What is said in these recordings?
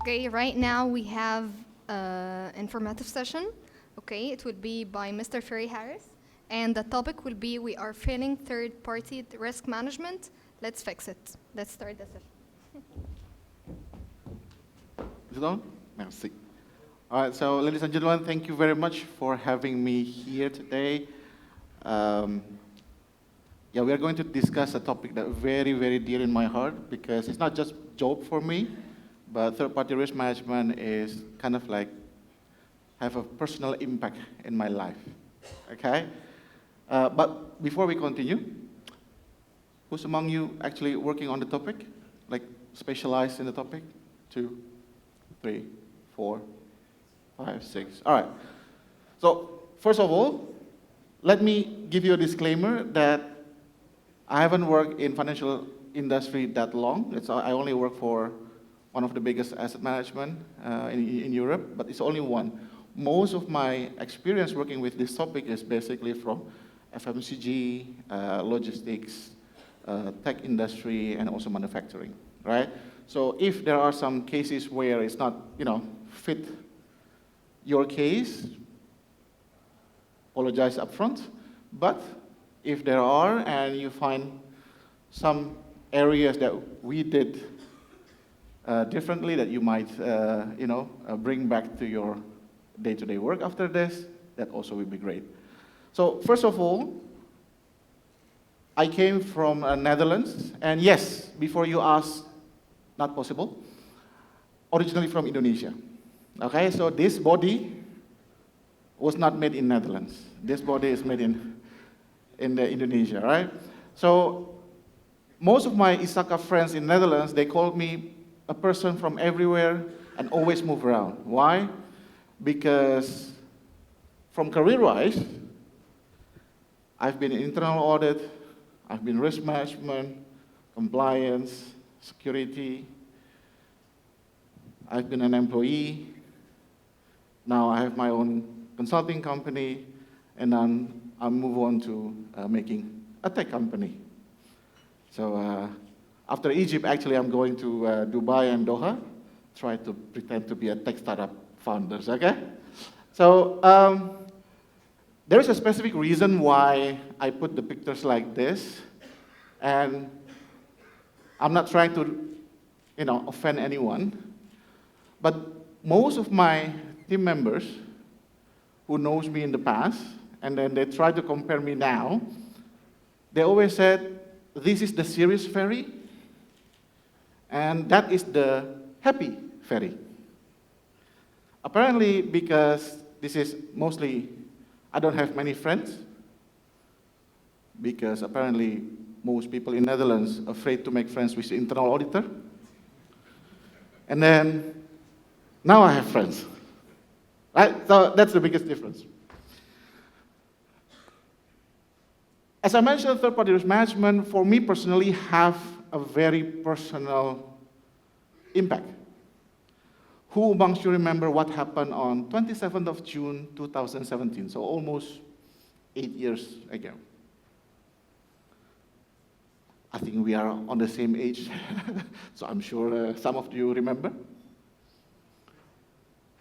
Okay, right now we have an informative session. Okay, it will be by Mr. Ferry Harris. And the topic will be we are failing third-party risk management. Let's fix it. Let's start the session. Is it on? Merci. All right, so ladies and gentlemen, thank you very much for having me here today. Yeah, we are going to discuss a topic that very, very dear in my heart because it's not just job for me, but third-party risk management is kind of like have a personal impact in my life. Okay? But before we continue, who's among you actually working on the topic? Like specialized in the topic? 2, 3, 4, 5, 6. All right. So first of all, let me give you a disclaimer that I haven't worked in financial industry that long. I only work for one of the biggest asset management in Europe, but it's only one. Most of my experience working with this topic is basically from FMCG, logistics, tech industry, and also manufacturing, right? So if there are some cases where it's not, fit your case, apologize upfront. But if there are, and you find some areas that we did differently that you might, bring back to your day-to-day work after this, that also will be great. So first of all, I came from Netherlands, and yes, before you ask, not possible, originally from Indonesia. Okay, so this body was not made in Netherlands. This body is made in Indonesia, right? So most of my Isaka friends in Netherlands, they call me a person from everywhere and always move around. Why? Because from career-wise, I've been in internal audit, I've been risk management, compliance, security. I've been an employee. Now I have my own consulting company, and then I move on to making a tech company. So after Egypt, actually, I'm going to Dubai and Doha, try to pretend to be a tech startup founders, okay? So there is a specific reason why I put the pictures like this, and I'm not trying to, offend anyone, but most of my team members who knows me in the past, and then they try to compare me now, they always said, this is the serious Ferry, and that is the happy Ferry. Apparently, because this is mostly, I don't have many friends, because apparently most people in Netherlands are afraid to make friends with the internal auditor. And then, now I have friends. Right? So that's the biggest difference. As I mentioned, third-party risk management, for me personally, have a very personal impact. Who amongst you remember what happened on 27th of June, 2017, so almost 8 years ago? I think we are on the same age, so I'm sure some of you remember.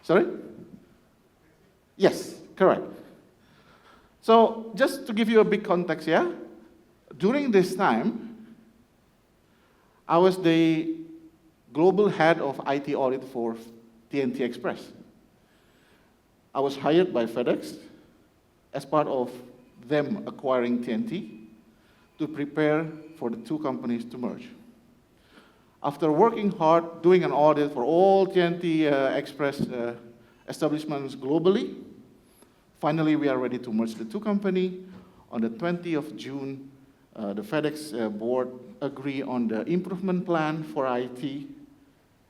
Sorry? Yes, correct. So just to give you a big context here, during this time, I was the global head of IT audit for TNT Express. I was hired by FedEx as part of them acquiring TNT to prepare for the two companies to merge. After working hard, doing an audit for all TNT Express establishments globally, finally we are ready to merge the two companies. On the 20th of June, the FedEx board agreed on the improvement plan for IT,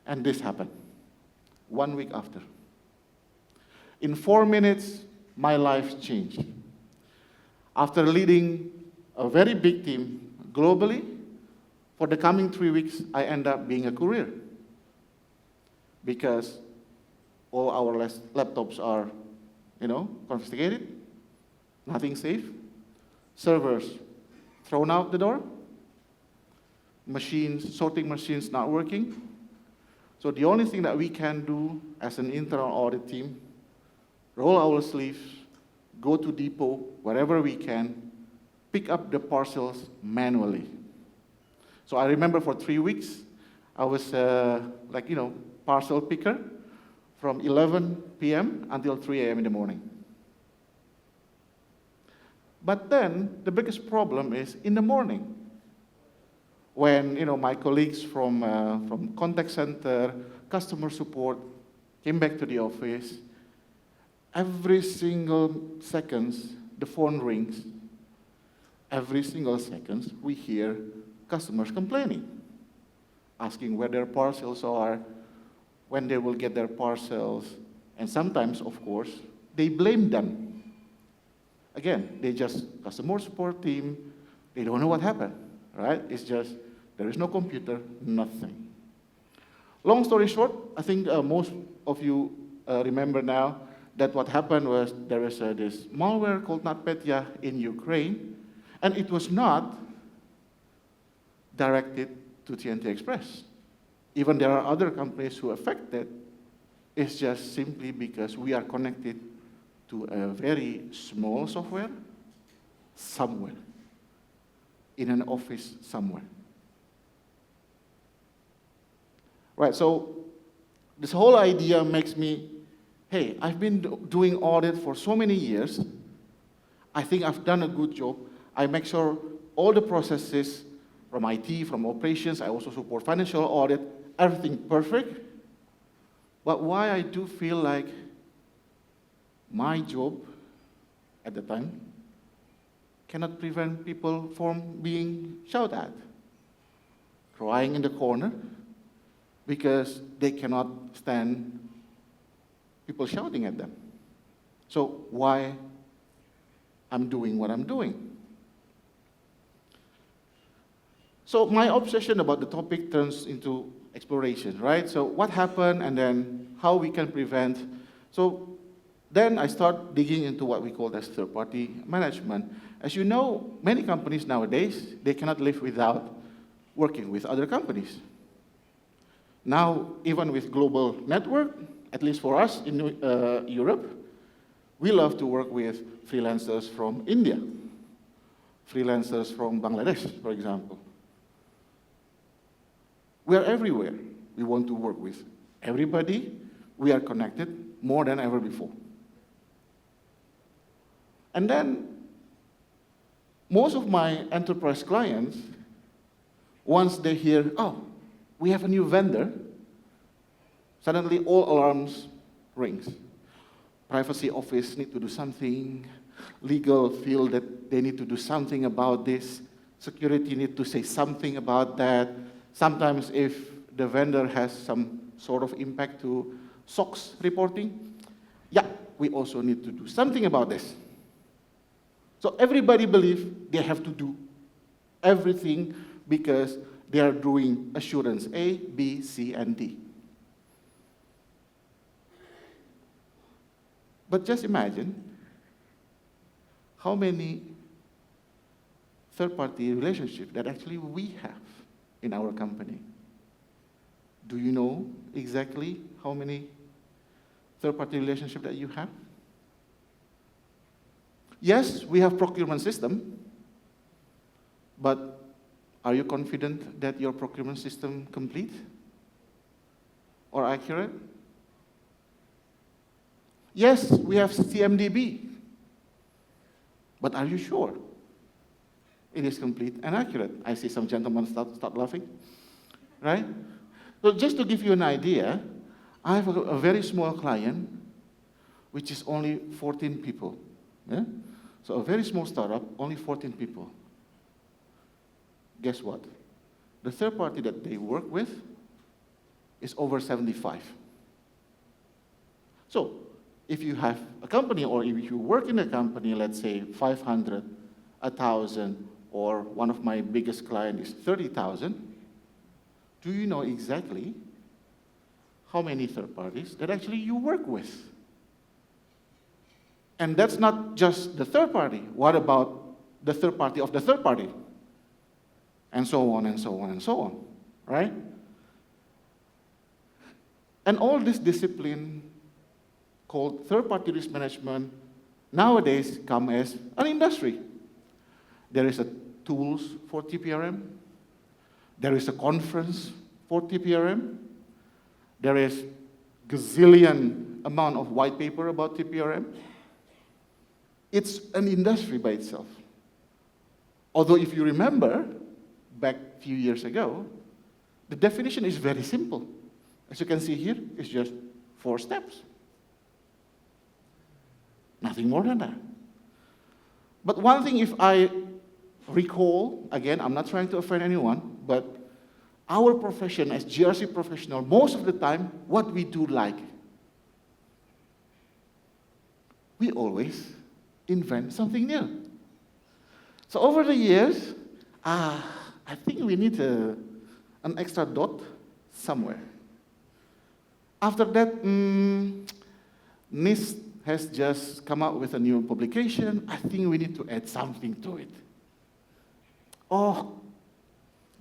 and this happened 1 week after. In 4 minutes, my life changed. After leading a very big team globally, for the coming 3 weeks, I end up being a courier because all our laptops are, confiscated, nothing safe, servers thrown out the door, sorting machines not working, So the only thing that we can do as an internal audit team, roll our sleeves, go to depot, wherever we can, pick up the parcels manually. So I remember for 3 weeks, I was parcel picker from 11 p.m. until 3 a.m. in the morning. But then the biggest problem is in the morning, when my colleagues from contact center, customer support came back to the office. Every single seconds the phone rings. Every single seconds we hear customers complaining, asking where their parcels are, when they will get their parcels, and sometimes, of course, they blame them. Again, they just customer support team, they don't know what happened, right? It's just, there is no computer, nothing. Long story short, I think most of you remember now that what happened was there was this malware called NotPetya in Ukraine, and it was not directed to TNT Express. Even there are other companies who are affected. It's just simply because we are connected to a very small software somewhere, in an office somewhere. Right, so this whole idea makes me, hey, I've been doing audit for so many years. I think I've done a good job. I make sure all the processes from IT, from operations, I also support financial audit, everything perfect. But why I do feel like my job at the time cannot prevent people from being shouted at, crying in the corner, because they cannot stand people shouting at them. So why I'm doing what I'm doing? So my obsession about the topic turns into exploration, right? So what happened and then how we can prevent. So then I start digging into what we call as third-party management. As you know, many companies nowadays, they cannot live without working with other companies. Now, even with global network, at least for us in Europe, we love to work with freelancers from India, freelancers from Bangladesh, for example. We are everywhere. We want to work with everybody. We are connected more than ever before. And then, most of my enterprise clients, once they hear, oh, we have a new vendor, suddenly all alarms rings. Privacy office need to do something, legal feel that they need to do something about this, security need to say something about that. Sometimes if the vendor has some sort of impact to SOX reporting, yeah, we also need to do something about this. So everybody believes they have to do everything because they are doing assurance A, B, C, and D. But just imagine how many third-party relationships that actually we have in our company. Do you know exactly how many third-party relationships that you have? Yes, we have procurement system, but are you confident that your procurement system complete or accurate? Yes, we have CMDB, but are you sure it is complete and accurate? I see some gentlemen start laughing, right? So just to give you an idea, I have a very small client, which is only 14 people. Yeah? So a very small startup, only 14 people. Guess what? The third party that they work with is over 75. So if you have a company, or if you work in a company, let's say 500, 1,000, or one of my biggest clients is 30,000, do you know exactly how many third parties that actually you work with? And that's not just the third party. What about the third party of the third party? And so on and so on and so on, right? And all this discipline called third-party risk management nowadays come as an industry. There is a tools for TPRM. There is a conference for TPRM. There is gazillion amount of white paper about TPRM. It's an industry by itself. Although if you remember, back a few years ago, the definition is very simple. As you can see here, it's just 4 steps. Nothing more than that. But one thing, if I recall, again, I'm not trying to offend anyone, but our profession as GRC professional, most of the time, what we do like, we always invent something new. So over the years, I think we need an extra dot somewhere. After that, NIST has just come out with a new publication. I think we need to add something to it. Oh,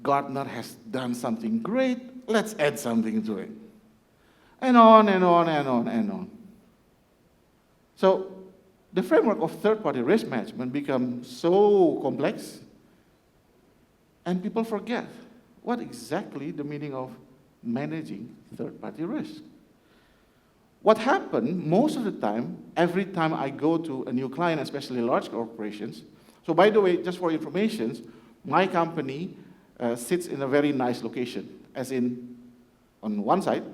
Gartner has done something great. Let's add something to it. And on and on and on and on. So the framework of third-party risk management becomes so complex, and people forget what exactly the meaning of managing third-party risk. What happened most of the time, every time I go to a new client, especially large corporations, so by the way, just for information, my company sits in a very nice location, as in, on one side,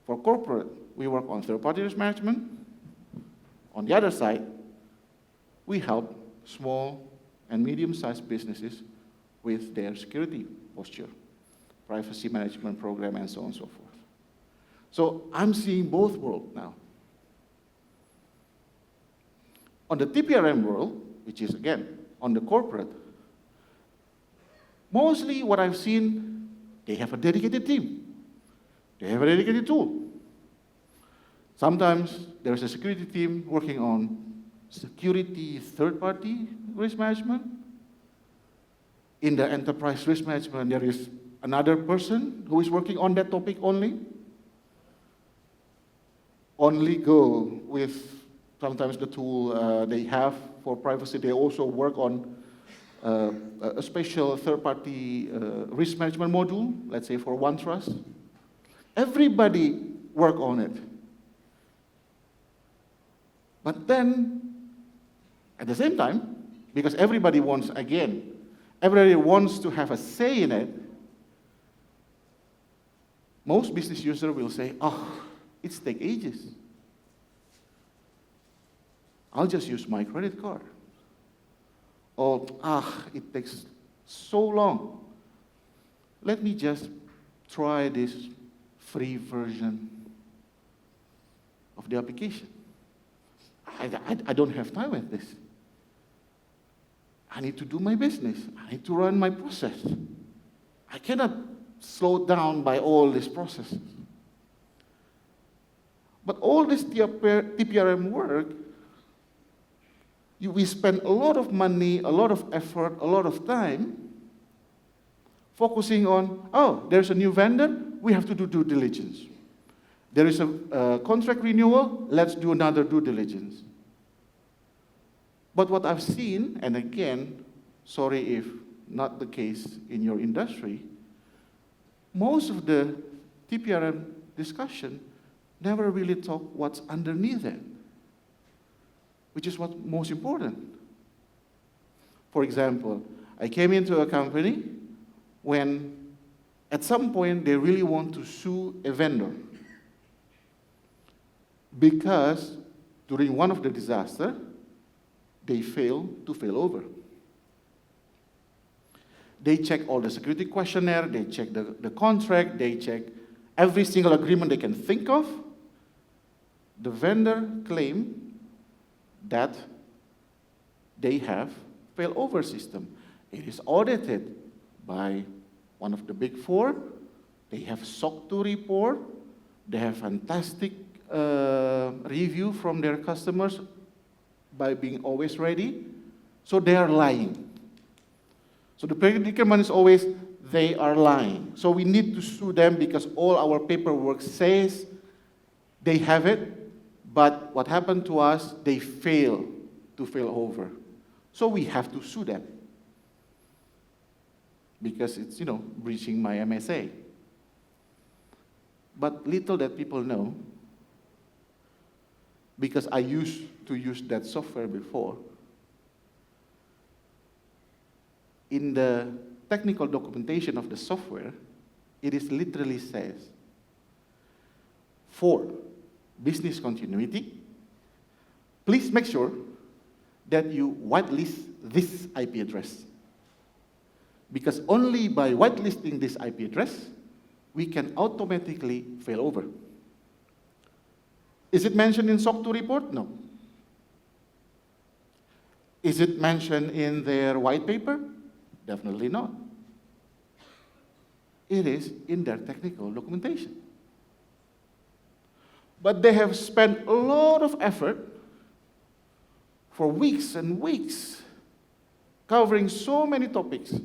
for corporate, we work on third-party risk management. On the other side, we help small and medium-sized businesses with their security posture, privacy management program, and so on and so forth. So I'm seeing both worlds now. On the TPRM world, which is, again, on the corporate, mostly what I've seen, they have a dedicated team. They have a dedicated tool. Sometimes there's a security team working on security third-party risk management. In the enterprise risk management, there is another person who is working on that topic only. Only go with sometimes the tool they have for privacy. They also work on a special third-party risk management module, let's say for OneTrust. Everybody work on it. But then, at the same time, because everybody wants to have a say in it, most business users will say, oh, it's take ages. I'll just use my credit card. Or, it takes so long. Let me just try this free version of the application. I don't have time with this. I need to do my business. I need to run my process. I cannot slow down by all these processes. But all this TPRM work, we spend a lot of money, a lot of effort, a lot of time focusing on, oh, there's a new vendor, we have to do due diligence. There is a contract renewal, let's do another due diligence. But what I've seen, and again, sorry if not the case in your industry, most of the TPRM discussion never really talk what's underneath it, which is what's most important. For example, I came into a company when at some point they really want to sue a vendor because during one of the disasters, they failed to fail over. They check all the security questionnaire, they check the contract, they check every single agreement they can think of. The vendor claimed that they have failover system. It is audited by one of the big four. They have SOC 2 report. They have fantastic review from their customers by being always ready. So they are lying. So the predicament is always, they are lying. So we need to sue them because all our paperwork says they have it, but what happened to us, they fail to fill over. So we have to sue them because it's, breaching my MSA. But little that people know, because I used to use that software before, in the technical documentation of the software, it is literally says, for business continuity, please make sure that you whitelist this IP address. Because only by whitelisting this IP address, we can automatically fail over. Is it mentioned in SOC 2 report? No. Is it mentioned in their white paper? Definitely not. It is in their technical documentation. But they have spent a lot of effort for weeks and weeks, covering so many topics,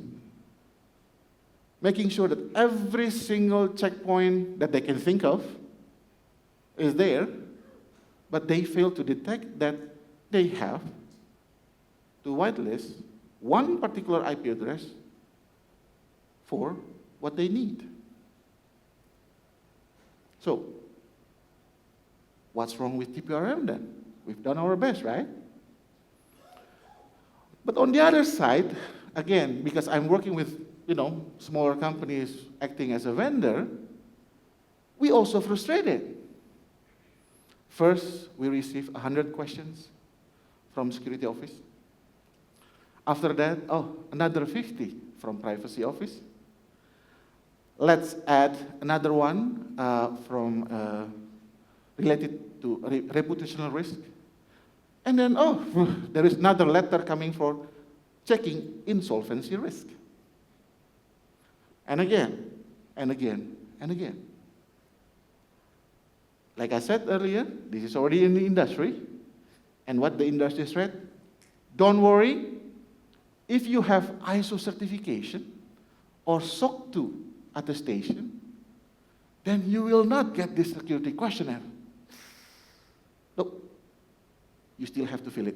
making sure that every single checkpoint that they can think of is there, but they fail to detect that they have to whitelist one particular IP address for what they need. So, what's wrong with TPRM then? We've done our best, right? But on the other side, again, because I'm working with, smaller companies acting as a vendor, we also frustrated. First, we received 100 questions from security office. After that, another 50 from privacy office. Let's add another one from related to reputational risk. And then, there is another letter coming for checking insolvency risk. And again, and again, and again. Like I said earlier, this is already in the industry. And what the industry said, don't worry, if you have ISO certification or SOC 2 attestation, then you will not get this security questionnaire. Look, you still have to fill it.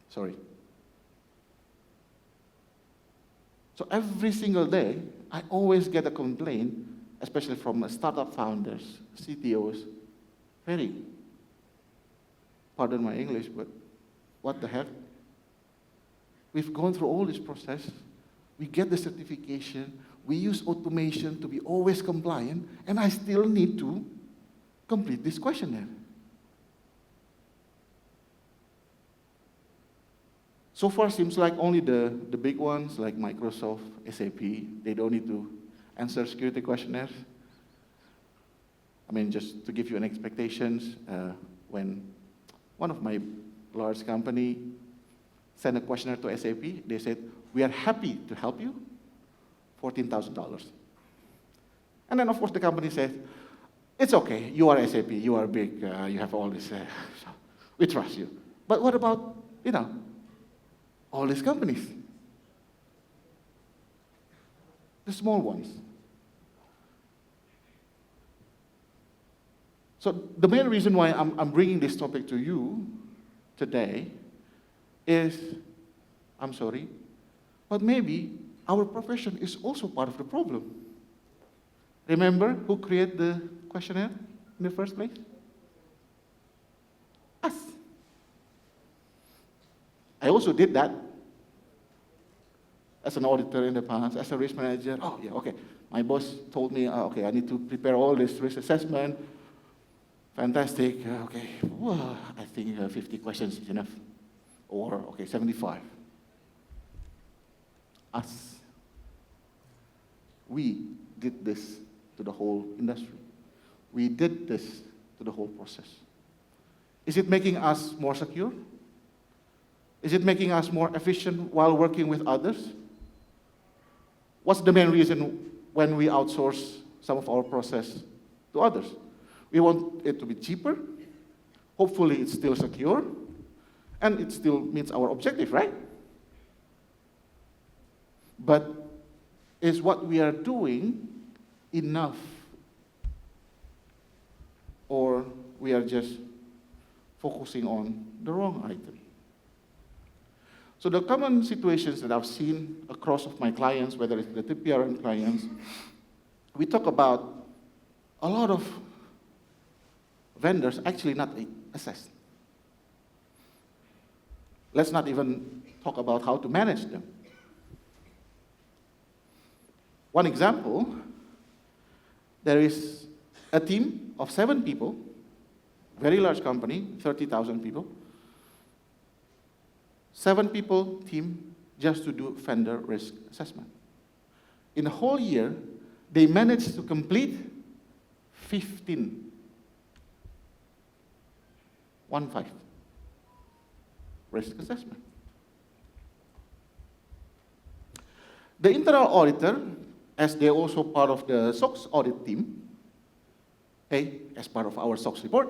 Sorry. So every single day, I always get a complaint, especially from startup founders, CTOs, very, pardon my English, but what the heck? We've gone through all this process, we get the certification, we use automation to be always compliant, and I still need to complete this questionnaire. So far, seems like only the big ones, like Microsoft, SAP, they don't need to answer security questionnaires. I mean, just to give you an expectations, when one of my large company sent a questionnaire to SAP, they said, we are happy to help you, $14,000. And then, of course, the company said, it's okay, you are SAP, you are big, you have all this, so we trust you. But what about, all these companies? The small ones. So the main reason why I'm bringing this topic to you today is, I'm sorry, but maybe our profession is also part of the problem. Remember who created the questionnaire in the first place? Us. I also did that as an auditor in the past, as a risk manager. Oh, yeah, okay. My boss told me, okay, I need to prepare all this risk assessment. Fantastic. Okay, well, I think 50 questions is enough. Or, okay, 75. Us. We did this to the whole industry. We did this to the whole process. Is it making us more secure? Is it making us more efficient while working with others? What's the main reason when we outsource some of our process to others? We want it to be cheaper. Hopefully it's still secure. And it still meets our objective, right? But is what we are doing enough? Or we are just focusing on the wrong item? So the common situations that I've seen across of my clients, whether it's the TPRM clients, we talk about a lot of vendors actually not assessed. Let's not even talk about how to manage them. One example, there is a team of 7 people, very large company, 30,000 people, 7 people team just to do vendor risk assessment. In a whole year, they managed to complete 15 risk assessment. The internal auditor, as they're also part of the SOX audit team, hey, as part of our SOX report,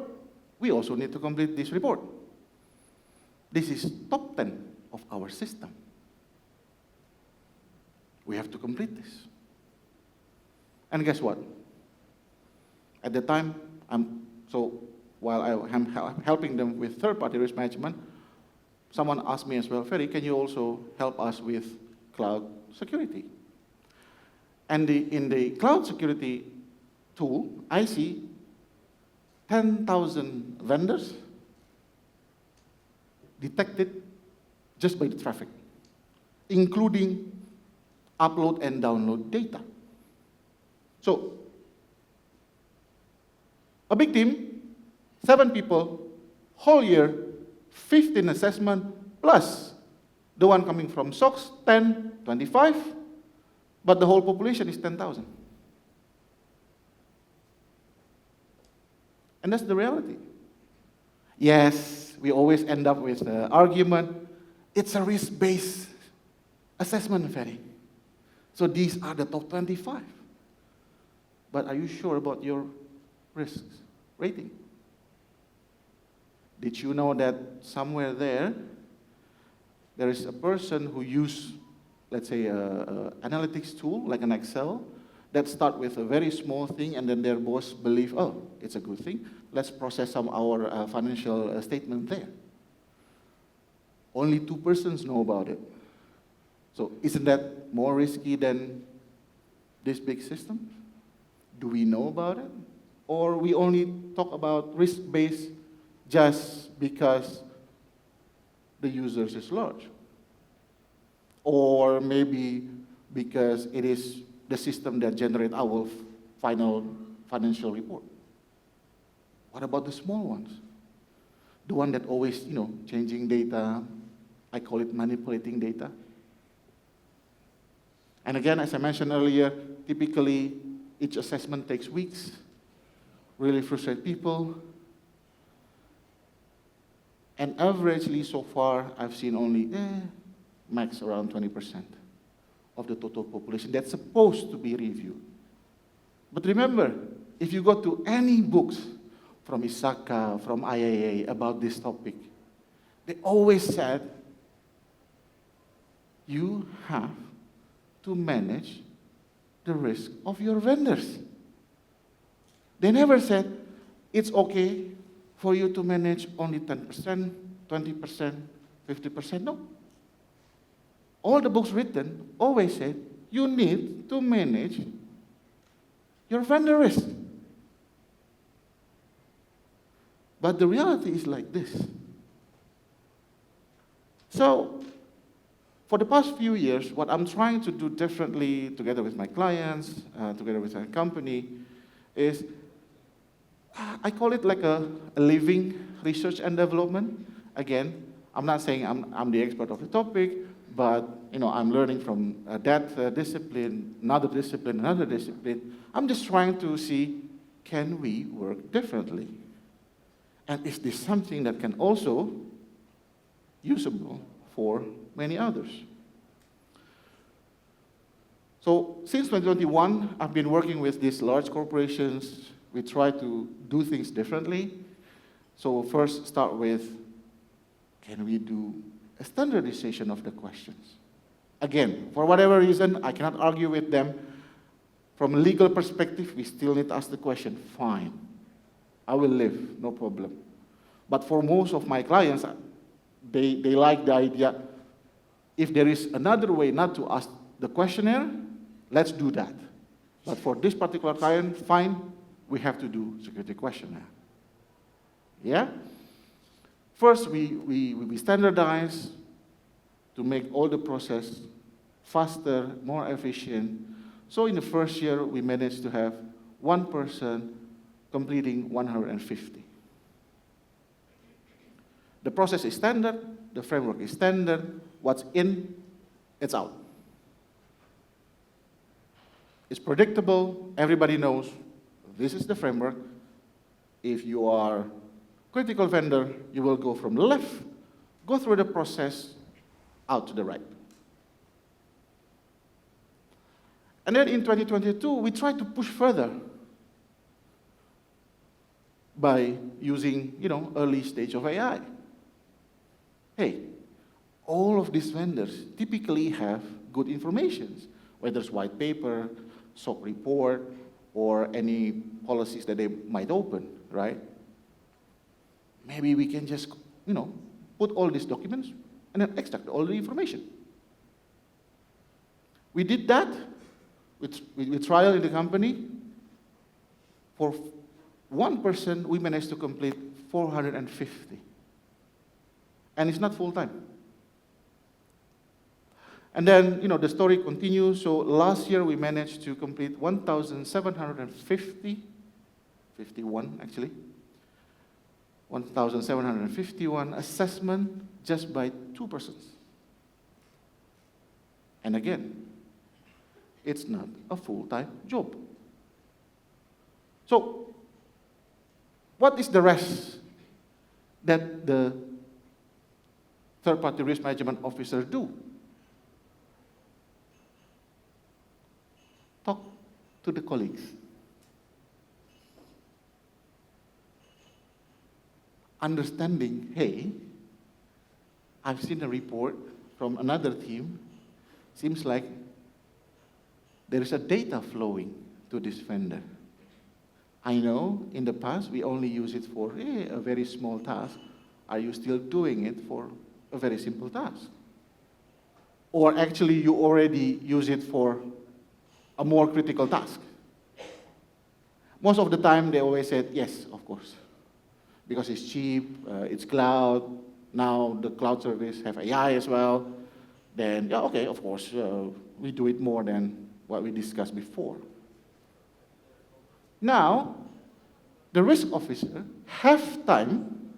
we also need to complete this report. This is top 10 of our system. We have to complete this. And guess what? At the time, while I am helping them with third-party risk management, someone asked me as well, Ferry, can you also help us with cloud security? And in the cloud security tool, I see 10,000 vendors detected just by the traffic, including upload and download data. So, a big team, 7 people, whole year, 15 assessment, plus the one coming from SOX, 10, 25, but the whole population is 10,000. And that's the reality. Yes, we always end up with the argument, it's a risk-based assessment, Ferry. So these are the top 25. But are you sure about your risks rating? Did you know that somewhere there is a person who used, let's say, an analytics tool, like an Excel, that start with a very small thing, and then their boss believe, oh, it's a good thing. Let's process some our financial statement there. Only 2 persons know about it. So isn't that more risky than this big system? Do we know about it? Or we only talk about risk-based just because the users is large? Or maybe because it is the system that generates our final financial report? What about the small ones? The one that always, changing data, I call it manipulating data. And again, as I mentioned earlier, typically each assessment takes weeks, really frustrate people. And averagely so far, I've seen only max around 20% of the total population that's supposed to be reviewed. But remember, if you go to any books from ISACA, from IAA about this topic, they always said, you have to manage the risk of your vendors. They never said, it's okay for you to manage only 10%, 20%, 50%. No. All the books written always said, you need to manage your vendor risk. But the reality is like this. So, for the past few years, what I'm trying to do differently, together with my clients, together with my company, is I call it like a living research and development. Again, I'm not saying I'm the expert of the topic, but I'm learning from that discipline, another discipline, another discipline. I'm just trying to see, can we work differently? And is this something that can also usable for many others? So since 2021, I've been working with these large corporations. We try to do things differently. So first start with, can we do a standardization of the questions? Again, for whatever reason, I cannot argue with them. From a legal perspective, we still need to ask the question, fine, I will live, no problem. But for most of my clients, they like the idea, if there is another way not to ask the questionnaire, let's do that. But for this particular client, fine, we have to do security questionnaire. Yeah? First, we standardize to make all the process faster, more efficient. So in the first year, we managed to have one person completing 150. The process is standard, the framework is standard, what's in, it's out. It's predictable, everybody knows this is the framework. If you are critical vendor, you will go from the left, go through the process, out to the right. And then in 2022, we tried to push further by using, early stage of AI. Hey, all of these vendors typically have good information, whether it's white paper, SOC report, or any policies that they might open, right? Maybe we can just, put all these documents and then extract all the information. We did that with trial in the company. For one person, we managed to complete 450. And it's not full-time. And then, the story continues. So last year, we managed to complete 1,750, 51 actually, 1,751 assessment just by 2 persons. And again, it's not a full-time job. So, what is the rest that the third-party risk management officer do? Talk to the colleagues. Understanding, hey, I've seen a report from another team, seems like there is a data flowing to this vendor. I know in the past we only use it for a very small task. Are you still doing it for a very simple task? Or actually you already use it for a more critical task? Most of the time they always said, yes, of course. Because it's cheap, it's cloud, now the cloud service have AI as well, then, yeah, okay, of course, we do it more than what we discussed before. Now, the risk officer have time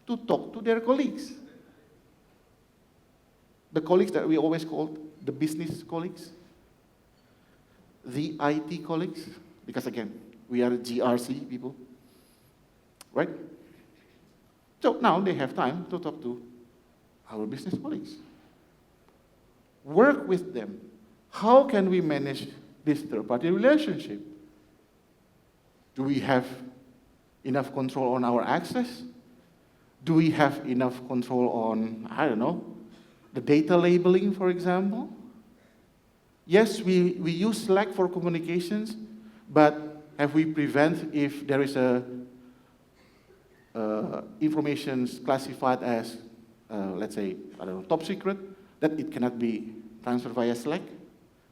to talk to their colleagues. The colleagues that we always call the business colleagues, the IT colleagues, because again, we are GRC people, right? So now they have time to talk to our business colleagues. Work with them. How can we manage this third-party relationship? Do we have enough control on our access? Do we have enough control on, I don't know, the data labeling, for example? Yes, we use Slack for communications, but have we prevent if there is a information classified as, let's say, I don't know, top secret, that it cannot be transferred via Slack?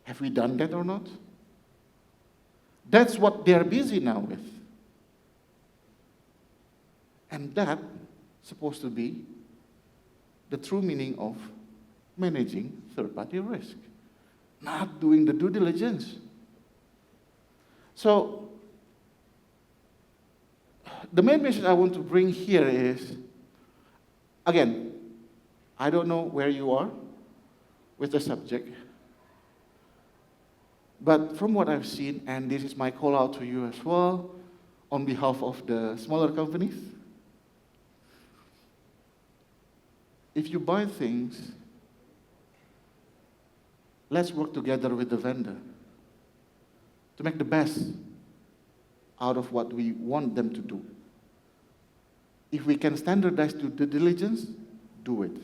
Have we done that or not? That's what they're busy now with. And that's supposed to be the true meaning of managing third-party risk, not doing the due diligence. So, the main message I want to bring here is, again, I don't know where you are with the subject, but from what I've seen, and this is my call out to you as well, on behalf of the smaller companies, if you buy things, let's work together with the vendor to make the best out of what we want them to do. If we can standardize due diligence, do it.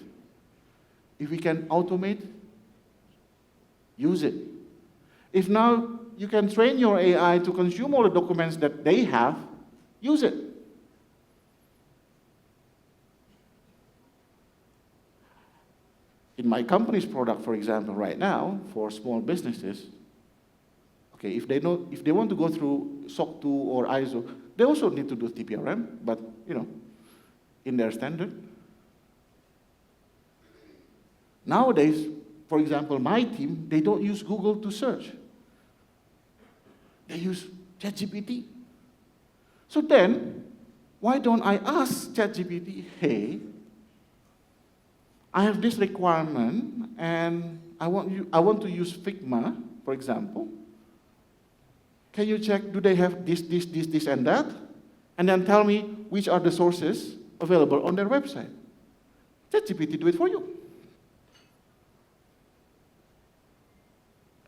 If we can automate, use it. If now you can train your AI to consume all the documents that they have, use it. In my company's product, for example, right now, for small businesses, okay, if they want to go through SOC 2 or ISO, they also need to do TPRM, but in their standard. Nowadays, for example, my team, they don't use Google to search. They use ChatGPT. So then, why don't I ask ChatGPT, hey, I have this requirement, and I want to use Figma, for example. Can you check, do they have this, and that? And then tell me which are the sources available on their website. ChatGPT do it for you.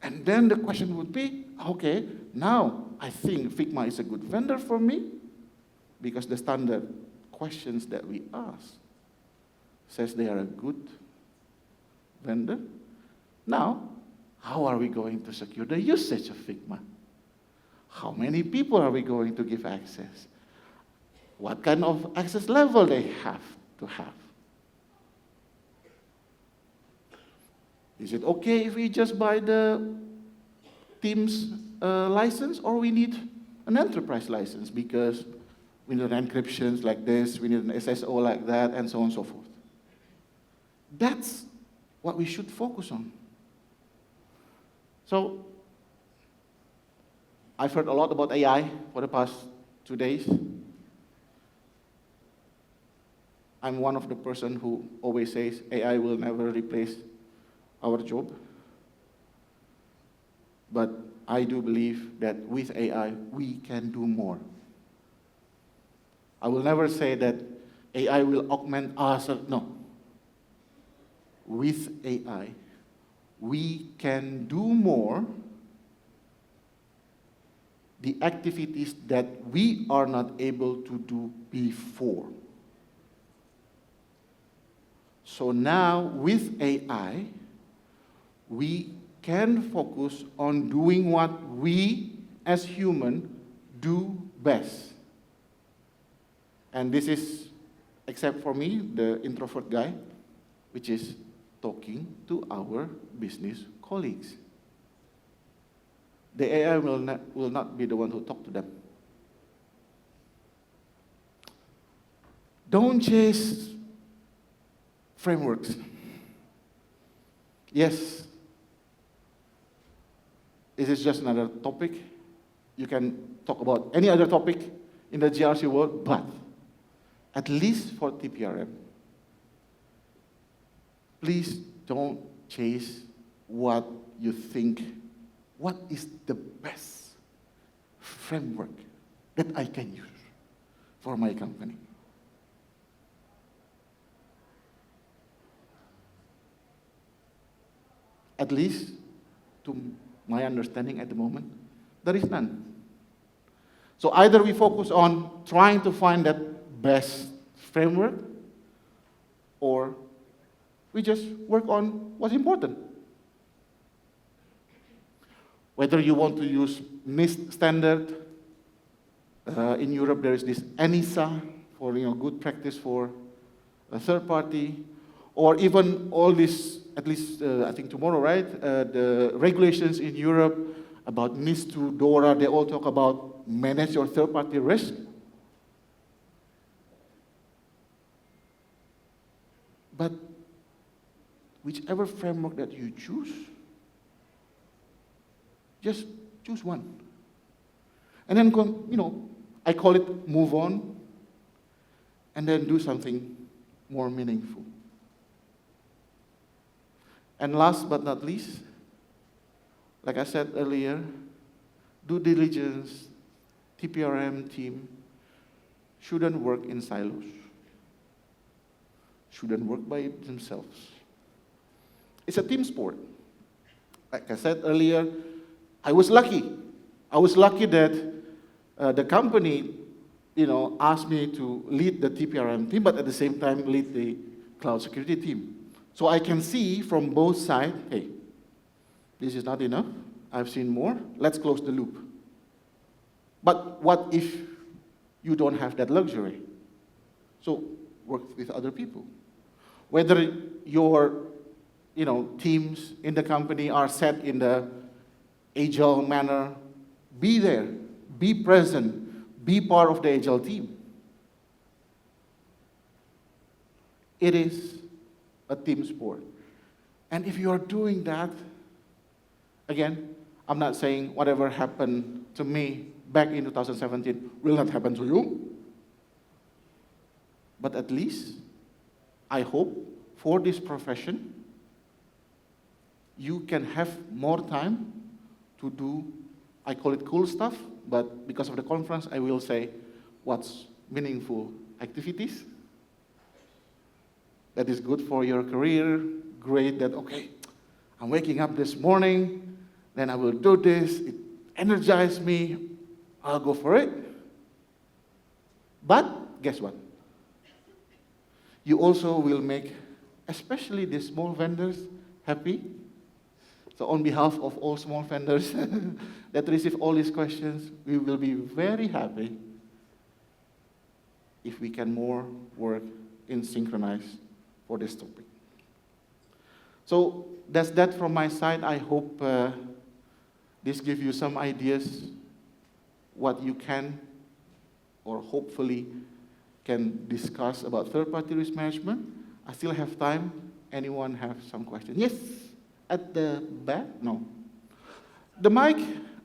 And then the question would be, okay, now I think Figma is a good vendor for me because the standard questions that we ask says they are a good vendor. Now, how are we going to secure the usage of Figma? How many people are we going to give access? What kind of access level they have to have? Is it okay if we just buy the Teams license, or we need an enterprise license because we need encryptions like this, we need an SSO like that, and so on and so forth? That's what we should focus on. So, I've heard a lot about AI for the past 2 days. I'm one of the person who always says AI will never replace our job. But I do believe that with AI, we can do more. I will never say that AI will augment us. No. With AI, we can do more the activities that we are not able to do before. So now, with AI, we can focus on doing what we as humans do best. And this is, except for me, the introvert guy, which is talking to our business colleagues. The AI will not be the one who talk to them. Don't chase frameworks. Yes, this is just another topic. You can talk about any other topic in the GRC world, but at least for TPRM, please don't chase what you think, what is the best framework that I can use for my company. At least, to my understanding at the moment, there is none. So either we focus on trying to find that best framework, or we just work on what's important. Whether you want to use NIST standard, in Europe there is this ENISA for good practice for a third party, or even all this, at least I think tomorrow, right? The regulations in Europe about NIS2, DORA, they all talk about manage your third-party risk. But whichever framework that you choose, just choose one. And then, I call it move on, and then do something more meaningful. And last but not least, like I said earlier, due diligence, TPRM team shouldn't work in silos, shouldn't work by themselves. It's a team sport. Like I said earlier, I was lucky. I was lucky that the company, asked me to lead the TPRM team, but at the same time lead the cloud security team. So I can see from both sides, hey, This is not enough. I've seen more. Let's close the loop. But what if you don't have that luxury? So work with other people. Whether your teams in the company are set in the agile manner, be there, be present, be part of the agile team. It is a team sport. And if you are doing that, again, I'm not saying whatever happened to me back in 2017 will not happen to you. But at least, I hope, for this profession, you can have more time to do, I call it cool stuff, but because of the conference, I will say what's meaningful activities. That is good for your career. Great that, okay, I'm waking up this morning, then I will do this. It energizes me. I'll go for it. But guess what? You also will make, especially the small vendors, happy. So on behalf of all small vendors that receive all these questions, we will be very happy if we can more work in synchronize for this topic. So that's that from my side. I hope this gives you some ideas what you can or hopefully can discuss about third-party risk management. I still have time. Anyone have some questions? Yes, at the back? No. The mic,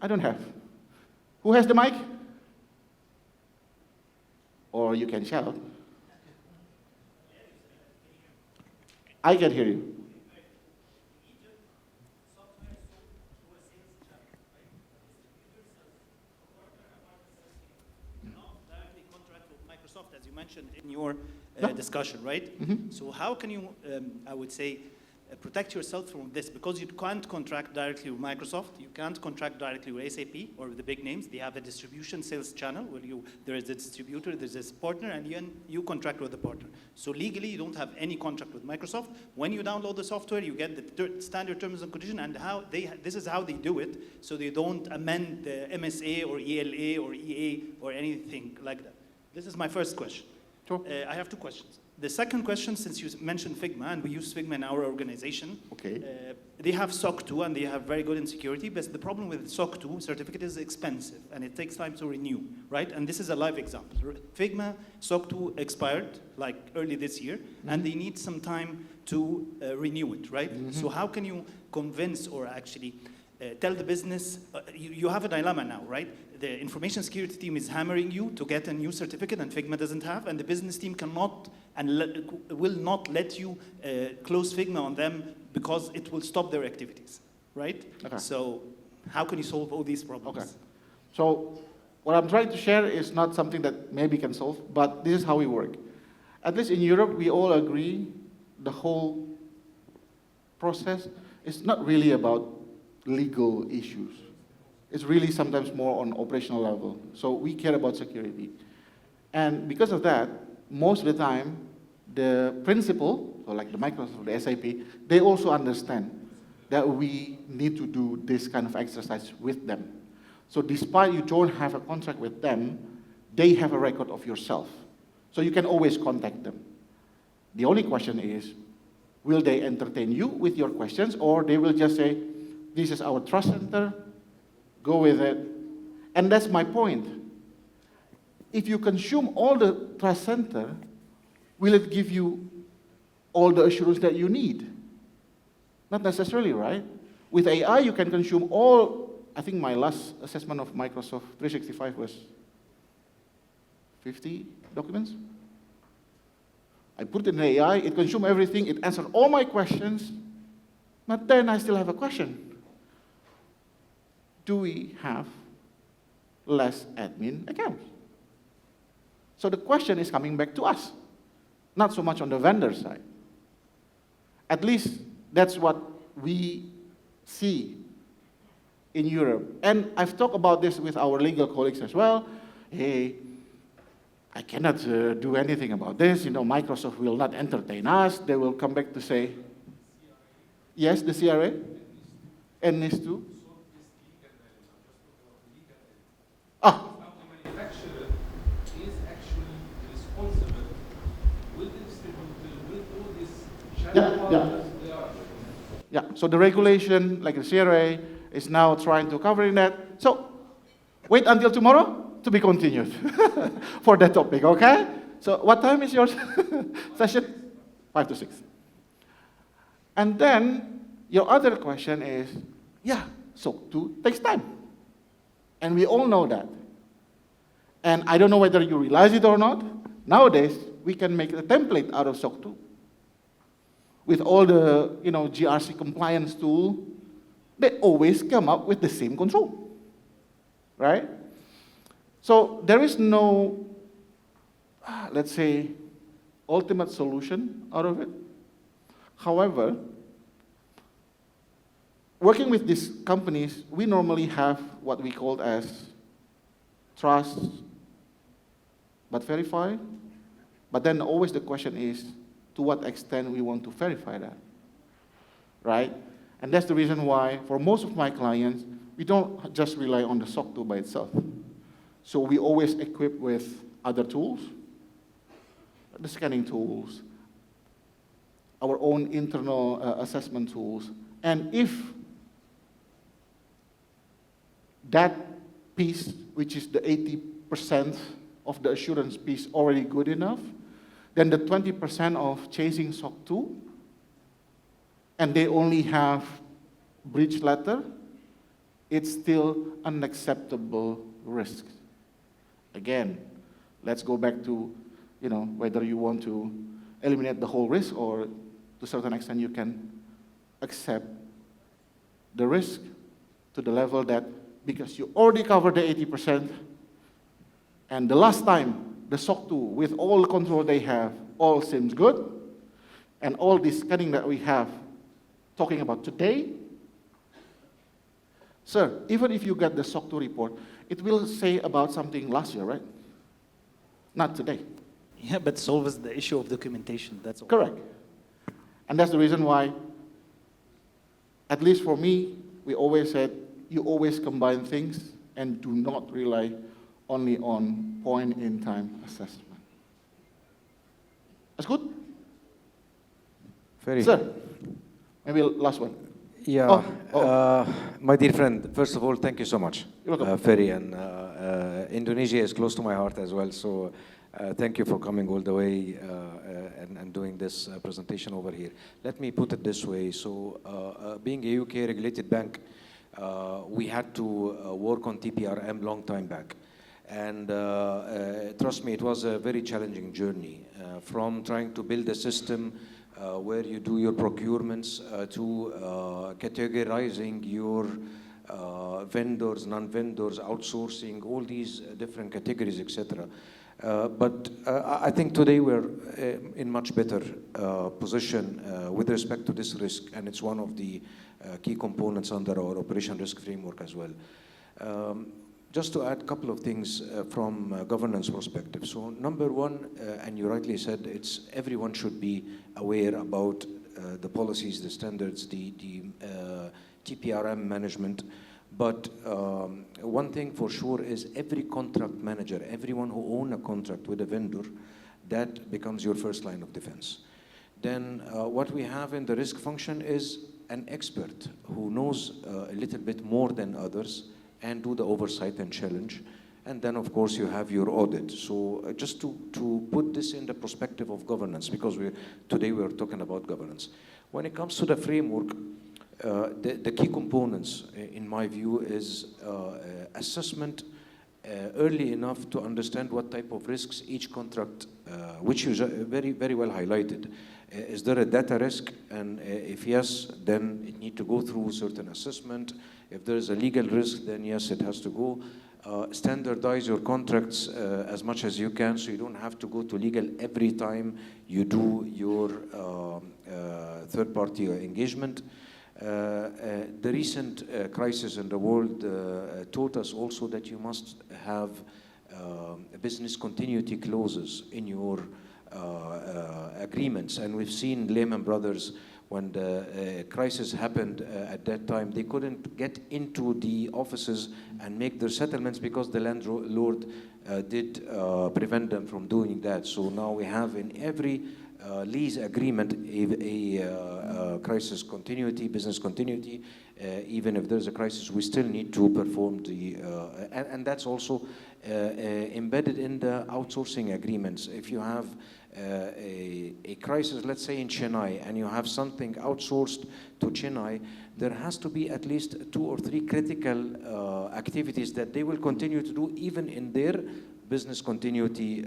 I don't have. Who has the mic? Or you can shout. I can hear you. As you mentioned in your discussion, right? Mm-hmm. So how can you, I would say, protect yourself from this? Because you can't contract directly with Microsoft, you can't contract directly with SAP or with the big names. They have a distribution sales channel where there is a distributor, there's a partner, and you contract with the partner. So legally, you don't have any contract with Microsoft. When you download the software, you get the standard terms and conditions, and this is how they do it, so they don't amend the MSA or ELA or EA or anything like that. This is my first question. Sure. I have two questions. The second question, since you mentioned Figma, and we use Figma in our organization, Okay. They have SOC 2 and they have very good in security, but the problem with SOC 2 certificate is expensive and it takes time to renew, right? And this is a live example. Figma SOC 2 expired like early this year, and they need some time to renew it, right? So how can you convince or actually tell the business, you have a dilemma now, right? The information security team is hammering you to get a new certificate and Figma doesn't have, and the business team cannot and will not let you close Figma on them because it will stop their activities, right? Okay. So how can you solve all these problems? Okay. So what I'm trying to share is not something that maybe can solve, but this is how we work. At least in Europe, we all agree the whole process is not really about legal issues. It's really sometimes more on operational level. So we care about security. And because of that, most of the time, the principal, so like the Microsoft, the SAP, they also understand that we need to do this kind of exercise with them. So despite you don't have a contract with them, they have a record of yourself. So you can always contact them. The only question is, will they entertain you with your questions, or they will just say, this is our trust center, go with it. And that's my point. If you consume all the trust center, will it give you all the assurance that you need? Not necessarily, right? With AI, you can consume all, I think my last assessment of Microsoft 365 was 50 documents. I put it in AI, it consumed everything, it answered all my questions, but then I still have a question. Do we have less admin accounts? So the question is coming back to us, not so much on the vendor side. At least that's what we see in Europe. And I've talked about this with our legal colleagues as well. Hey, I cannot do anything about this. You know, Microsoft will not entertain us. They will come back to say, yes, the CRA. and needs to. Ah, Now the manufacturer is actually responsible with the distributor, with all these channel partners. They are. yeah, so the regulation, like the CRA, is now trying to cover in that. So wait until tomorrow to be continued for that topic, okay? So what time is your session? 5 to 6. And then your other question is, yeah, SOC 2 takes time. And we all know that. And I don't know whether you realize it or not. Nowadays, we can make a template out of SOC 2. With all the GRC compliance tool, they always come up with the same control, right? So there is no, let's say, ultimate solution out of it. However, working with these companies, we normally have what we call as trust but verify. But then always the question is, to what extent we want to verify that, right? And that's the reason why, for most of my clients, we don't just rely on the SOC 2 by itself. So we always equip with other tools, the scanning tools, our own internal assessment tools. And if that piece, which is the 80% of the assurance piece, already good enough, then the 20% of chasing SOC 2, and they only have breach letter, it's still unacceptable risk. Again, let's go back to whether you want to eliminate the whole risk, or to a certain extent you can accept the risk to the level that, because you already covered the 80%, and the last time the SOC 2, with all the control they have, all seems good, and all this scanning that we have talking about today, sir, even if you get the SOC 2 report, it will say about something last year, right? Not today. Yeah, but solves the issue of documentation, that's all. Correct. And that's the reason why, at least for me, we always said, you always combine things and do not rely only on point-in-time assessment. That's good? Very. Sir, maybe last one. Yeah. Oh. My dear friend, first of all, thank you so much. You're welcome. Ferry, and Indonesia is close to my heart as well, so thank you for coming all the way and doing this presentation over here. Let me put it this way. So being a UK regulated bank, we had to work on TPRM long time back. And trust me, it was a very challenging journey, from trying to build a system where you do your procurements to categorizing your vendors, non-vendors, outsourcing, all these different categories, etc. But I think today we're in much better position with respect to this risk, and it's one of the key components under our operation risk framework as well. Just to add a couple of things from a governance perspective. So number one, and you rightly said, it's everyone should be aware about the policies, the standards, the TPRM management. But one thing for sure is every contract manager, everyone who owns a contract with a vendor, that becomes your first line of defense. Then what we have in the risk function is an expert who knows a little bit more than others and do the oversight and challenge. And then, of course, you have your audit. So just to put this in the perspective of governance, because today we're talking about governance. When it comes to the framework, the key components, in my view, is assessment early enough to understand what type of risks each contract, which is very, very well highlighted. Is there a data risk? And if yes, then it needs to go through certain assessment. If there is a legal risk, then yes, it has to go. Standardize your contracts as much as you can, so you don't have to go to legal every time you do your third-party engagement. The recent crisis in the world taught us also that you must have business continuity clauses in your agreements. And we've seen Lehman Brothers, when the crisis happened at that time, they couldn't get into the offices and make their settlements because the landlord did prevent them from doing that. So now we have in every lease agreement a crisis continuity, business continuity. Even if there's a crisis, we still need to perform the, and that's also embedded in the outsourcing agreements. If you have a crisis, let's say in Chennai, and you have something outsourced to Chennai, there has to be at least 2 or 3 critical activities that they will continue to do even in their business continuity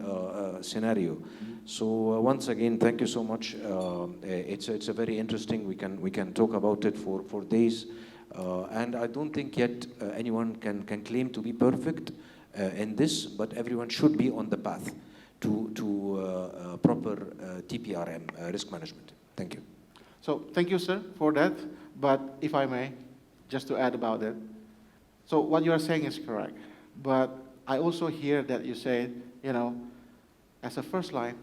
scenario. So once again, thank you so much. It's a very interesting. We can talk about it for days, and I don't think yet anyone can claim to be perfect in this, but everyone should be on the path to proper TPRM risk management. Thank you. So thank you, sir, for that. But if I may, just to add about it. So what you are saying is correct. But I also hear that you say, you know, as a first line,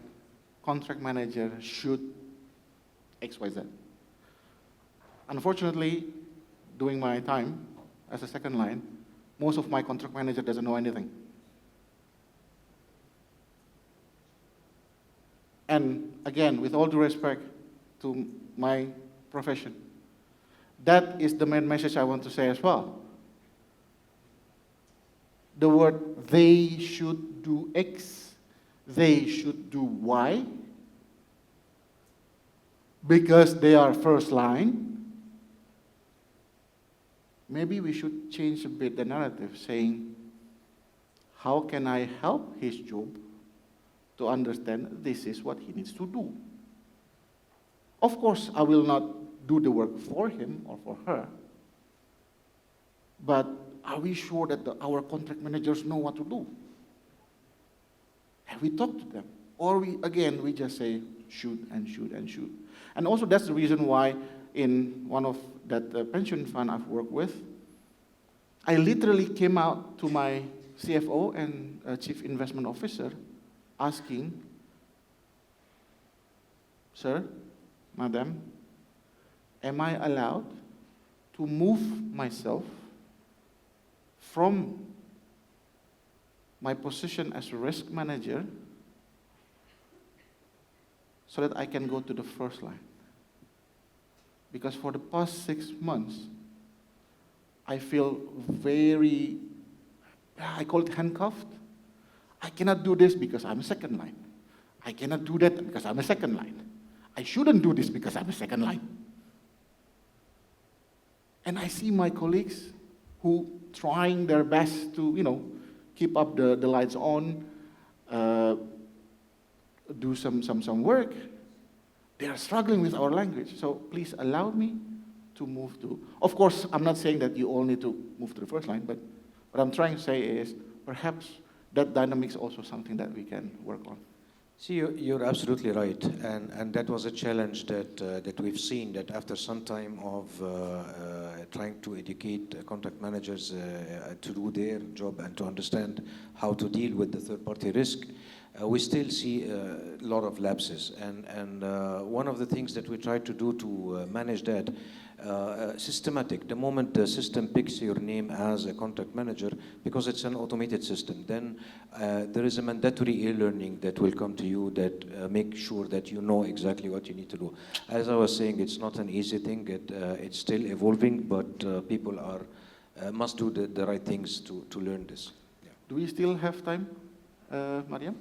contract manager should XYZ. Unfortunately, during my time as a second line, most of my contract manager doesn't know anything. And again, with all due respect to my profession, that is the main message I want to say as well. The word they should do X, they should do Y, because they are first line. Maybe we should change a bit the narrative, saying, how can I help his job to understand this is what he needs to do? Of course, I will not do the work for him or for her, but are we sure that our contract managers know what to do? Have we talked to them? Or we just say should and should and should. And also that's the reason why in one of that pension fund I've worked with, I literally came out to my CFO and chief investment officer asking, sir, madam, am I allowed to move myself from my position as a risk manager so that I can go to the first line? Because for the past 6 months, I feel very, I call it handcuffed. I cannot do this because I'm a second line. I cannot do that because I'm a second line. I shouldn't do this because I'm a second line. And I see my colleagues who trying their best to, keep up the lights on, do some work. They are struggling with our language. So please allow me to move to. Of course, I'm not saying that you all need to move to the first line, but what I'm trying to say is perhaps that dynamic is also something that we can work on. See, you're absolutely right, and that was a challenge that we've seen, that after some time of trying to educate contract managers to do their job and to understand how to deal with the third-party risk, we still see a lot of lapses. And one of the things that we try to do to manage that, systematic. The moment the system picks your name as a contract manager, because it's an automated system, then there is a mandatory e-learning that will come to you that make sure that you know exactly what you need to do. As I was saying, it's not an easy thing. It's still evolving, but people must do the right things to learn this. Yeah. Do we still have time, Mariam?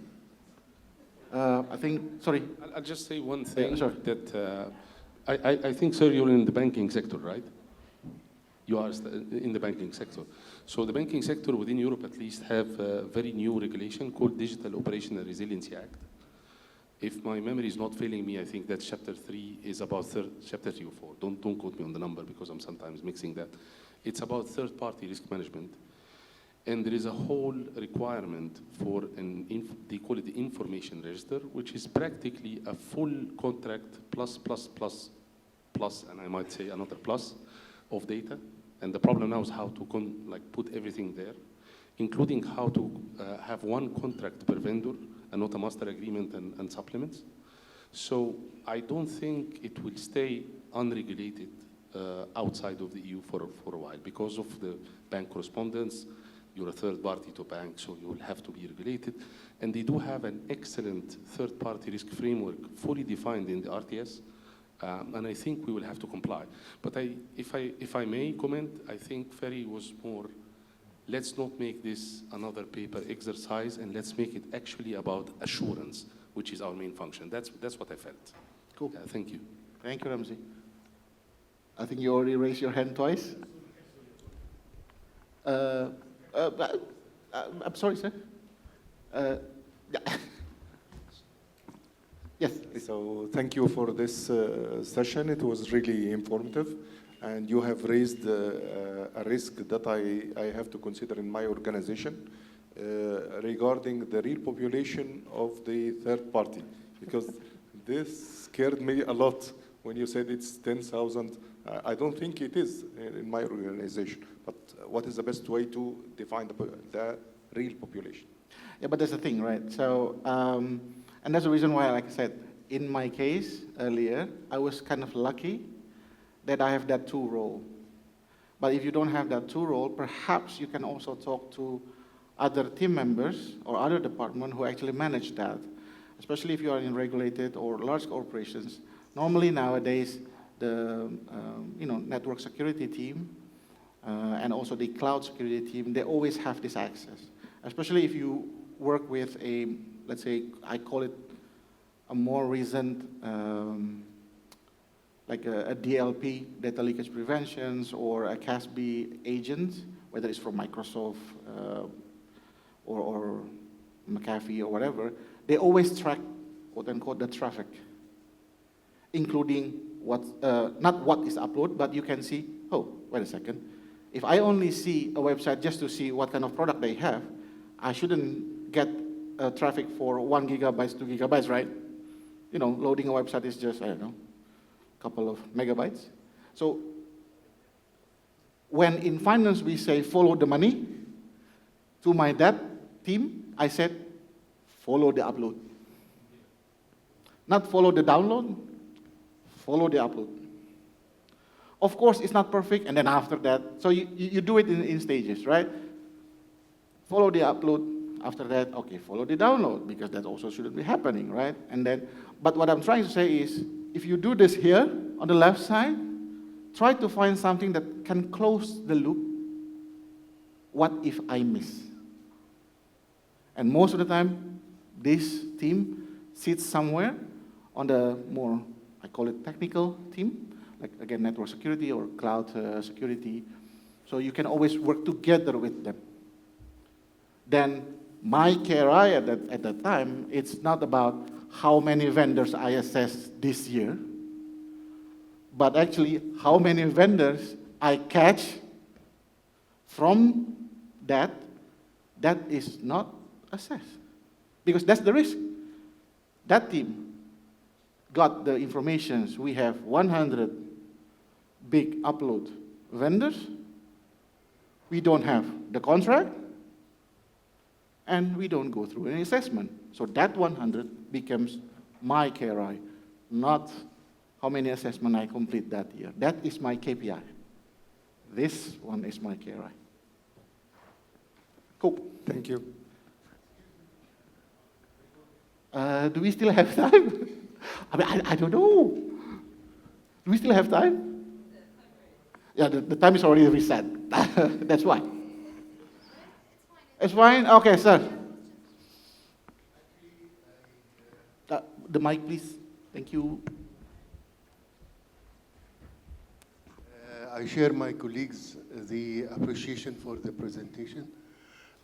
I think, sorry. I'll just say one thing Sorry. that I think, sir, you're in the banking sector, right? You are in the banking sector. So the banking sector within Europe at least have a very new regulation called Digital Operational Resiliency Act. If my memory is not failing me, I think that chapter 3 is about chapter 3 or 4. Don't quote me on the number because I'm sometimes mixing that. It's about third-party risk management. And there is a whole requirement for they call it the information register, which is practically a full contract plus, and I might say another plus of data. And the problem now is how to put everything there, including how to have one contract per vendor and not a master agreement and supplements. So I don't think it will stay unregulated outside of the EU for a while because of the bank correspondence. You're a third party to bank, so you will have to be regulated. And they do have an excellent third-party risk framework fully defined in the RTS, and I think we will have to comply. But if I may comment, I think Ferry was more, let's not make this another paper exercise, and let's make it actually about assurance, which is our main function. That's what I felt. Cool. Thank you. Thank you, Ramzi. I think you already raised your hand twice. I'm sorry, sir. Yeah. Yes. So thank you for this session. It was really informative. And you have raised a risk that I have to consider in my organization regarding the real population of the third party. Because this scared me a lot when you said it's 10,000. I don't think it is in my organization. But what is the best way to define the real population? Yeah, but that's the thing, right? So, and that's the reason why, like I said, in my case earlier, I was kind of lucky that I have that two role. But if you don't have that two role, perhaps you can also talk to other team members or other department who actually manage that, especially if you are in regulated or large corporations. Normally nowadays, the network security team and also the cloud security team, they always have this access, especially if you work with a, let's say, I call it a more recent, like a DLP, data leakage preventions, or a CASB agent, whether it's from Microsoft or McAfee or whatever, they always track, quote unquote, the traffic, including what, not what is uploaded, but you can see, oh, wait a second. If I only see a website just to see what kind of product they have, I shouldn't get traffic for 1 gigabytes, 2 gigabytes, right? You know, loading a website is just, I don't know, a couple of megabytes. So when in finance we say follow the money, to my debt team, I said follow the upload. Not follow the download, follow the upload. Of course, it's not perfect, and then after that, so you do it in stages, right? Follow the upload. After that, okay, follow the download, because that also shouldn't be happening, right? And then, but what I'm trying to say is, if you do this here, on the left side, try to find something that can close the loop. What if I miss? And most of the time, this team sits somewhere on the more, I call it technical team, like again, network security or cloud security. So you can always work together with them. Then my KRI at that time, it's not about how many vendors I assess this year, but actually how many vendors I catch from that is not assessed. Because that's the risk. That team got the information. We have 100 big upload vendors. We don't have the contract, and we don't go through an assessment. So that 100 becomes my KRI, not how many assessments I complete that year. That is my KPI. This one is my KRI. Cool. Thank you. Do we still have time? I mean, I don't know. Do we still have time? Yeah, the time is already reset. That's why. It's fine? Okay, sir. The mic, please. Thank you. I share my colleagues the appreciation for the presentation,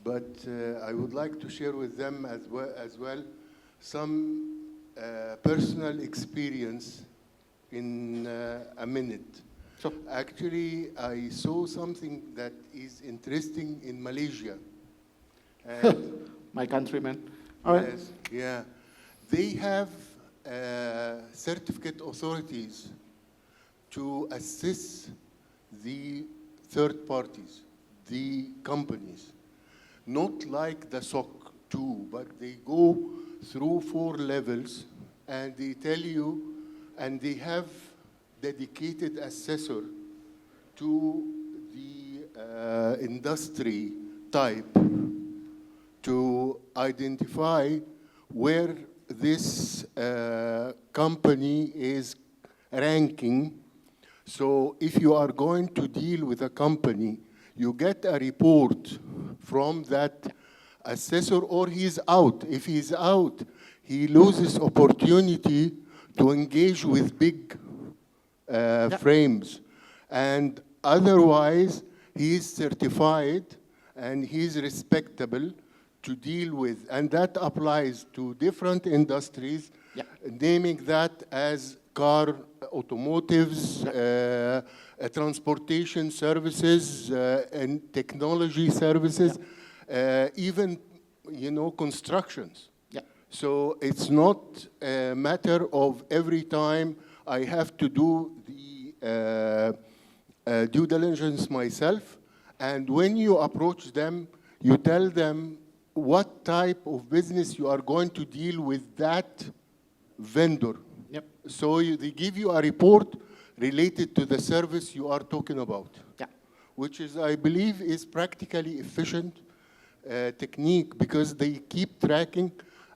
but I would like to share with them as well some personal experience in a minute. Sure. Actually, I saw something that is interesting in Malaysia. My countrymen. All right. Yes, yeah. They have certificate authorities to assess the third parties, the companies. Not like the SOC 2, but they go through 4 levels and they tell you, and they have dedicated assessor to the industry type to identify where this company is ranking. So if you are going to deal with a company, you get a report from that assessor, or he's out. If he's out, he loses opportunity to engage with big frames. And otherwise, he's certified and he's respectable to deal with. And that applies to different industries, naming that as car, automotives, transportation services, and technology services, even, constructions. So it's not a matter of every time I have to do the due diligence myself. And when you approach them, you tell them what type of business you are going to deal with that vendor. So they give you a report related to the service you are talking about, which is, I believe, is practically efficient technique, because they keep tracking,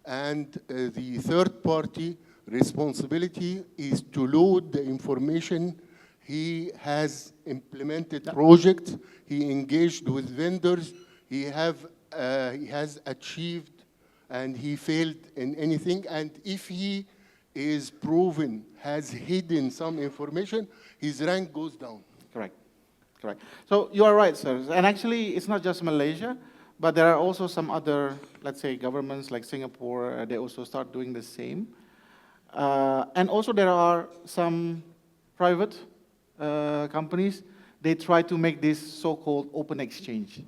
and the third party responsibility is to load the information. He has implemented projects, he engaged with vendors, he has achieved, and he failed in anything. And if he is proven has hidden some information, his rank goes down. Correct. So you are right, sir. And actually, it's not just Malaysia, but there are also some other, let's say, governments like Singapore, they also start doing the same. And also there are some private companies, they try to make this so-called open exchange.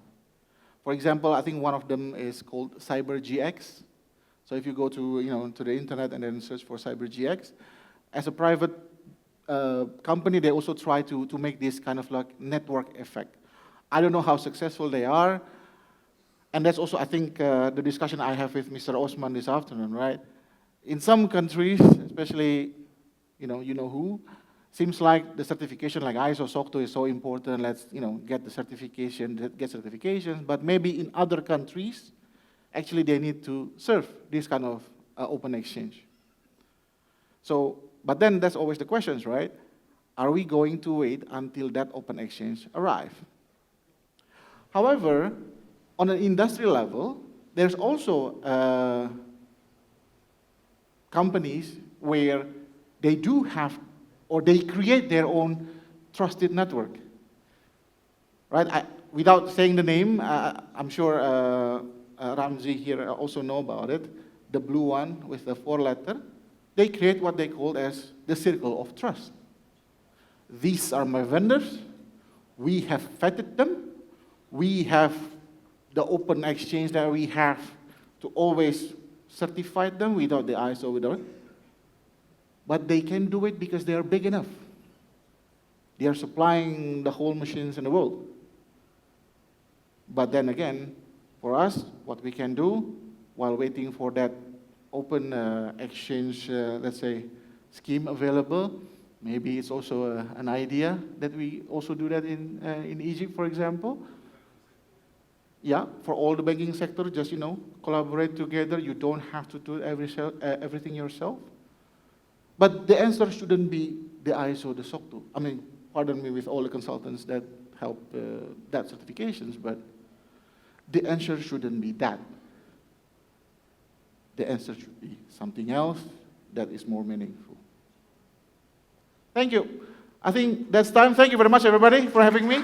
For example, I think one of them is called CyberGX. So if you go to, to the internet and then search for CyberGX, as a private company, they also try to make this kind of like network effect. I don't know how successful they are. And that's also, I think, the discussion I have with Mr. Osman this afternoon, right? In some countries, especially, you know who, seems like the certification like ISO, SOC 2 is so important. Let's, get the certification, get certifications. But maybe in other countries, actually they need to serve this kind of open exchange. So, but then that's always the questions, right? Are we going to wait until that open exchange arrives? However, on an industry level, there's also companies where they do have, or they create their own trusted network, right? Without saying the name, I'm sure Ramzi here also know about it, the blue one with the 4-letter. They create what they call as the circle of trust. These are my vendors. We have vetted them. We have the open exchange that we have to always certify them without the ISO, without. But they can do it because they are big enough. They are supplying the whole machines in the world. But then again, for us, what we can do while waiting for that open exchange, let's say, scheme available, maybe it's also an idea that we also do that in Egypt, for example. Yeah, for all the banking sector, just, collaborate together. You don't have to do everything yourself. But the answer shouldn't be the ISO, the SOC 2. I mean, pardon me with all the consultants that help that certifications, but the answer shouldn't be that. The answer should be something else that is more meaningful. Thank you. I think that's time. Thank you very much, everybody, for having me.